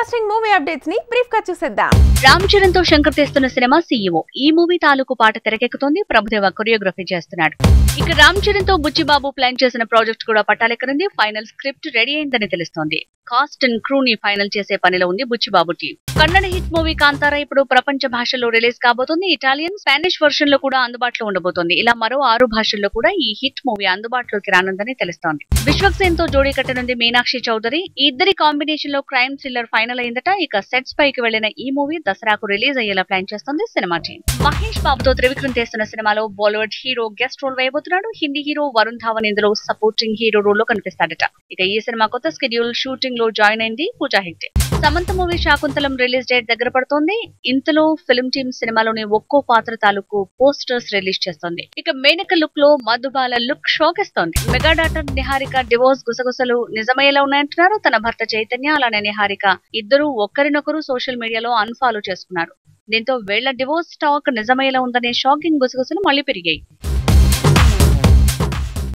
Interesting movie updates ని brief గా చూసేద్దాం. రామ్ చరణ్ తో శంకర్ తెస్తున్న సినిమా సీఈఓ. ఈ మూవీ తాలూకు పాట తెరకెక్కుతోంది. ప్రభుదేవ కొరియోగ్రఫీ చేస్తున్నాడు. ఇక రామ్ చరణ్ తో బుచ్చిబాబు ప్లాన్ చేసిన ప్రాజెక్ట్ కూడా పట్టాలెక్కనుంది. ఫైనల్ స్క్రిప్ట్ రెడీ అయిందని తెలుస్తోంది. కాస్ట్ అండ్ క్రూ ని ఫైనల్ చేసే పనిలో ఉంది Buchibabu team. Kannada hit movie Kantara ఇప్పుడు ప్రపంచ భాషల్లో రిలీజ్ కాబోతుంది. ఇటాలియన్, స్పానిష్ వర్షన్ లో కూడా అందుబాటులో ఉండబోతోంది. ఇలా మరో 6 భాషల్లో కూడా ఈ హిట్ మూవీ అందుబాటులోకి రానుందని తెలుస్తోంది. విశ్వక్సేన్ తో జోడీ కట్టనుంది మీనాక్షి చౌదరి. ఈ ఇద్దరి కాంబినేషన్ లో క్రైమ్ థ్రిల్లర్ ఫైనల్ అయిందట. ఇక సెట్స్ పైకి వెళ్లిన ఈ మూవీ దసరాకు రిలీజ్ అయ్యేలా ప్లాన్ చేస్తోంది సినిమా టీం. మహేష్ బాబుతో త్రివిక్రమ్ చేస్తున్న సినిమాలో బాలీవుడ్ హీరో గెస్ట్ రోల్ వేయబోతున్నాడు. హిందీ హీరో వరుణ్ ధావన్ ఇందులో సపోర్టింగ్ హీరో రోల్ లో కనిపిస్తాడట. ఇక ఈ సినిమా కొత్త స్కెడ్యూల్ షూటింగ్ లో జాయిన్ అయింది Pooja Hegde. Samantha movie Shaakuntalam release date దగ్గర పడుతోంది. ఇంతలో ఫిల్మ్ టీమ్ సినిమాలోని ఒక్కో పాత్ర తాలూకు పోస్టర్స్ రిలీజ్ చేస్తోంది. ఇక మేనక లుక్ లో మధుబాల లుక్ షోకేస్తోంది. మెగా డాటర్ నిహారిక డివోర్స్ గుసగుసలు నిజమయ్యేలా ఉన్నాయంటున్నారు. తన భర్త చైతన్య అలానే నిహారిక ఇద్దరు ఒకరినొకరు సోషల్ మీడియాలో అన్ఫాలో చేసుకున్నారు. దీంతో వీళ్ల డివోర్స్ టాక్ నిజమయ్యేలా ఉందనే షాకింగ్ గుసగుసలు మళ్లీ పెరిగాయి.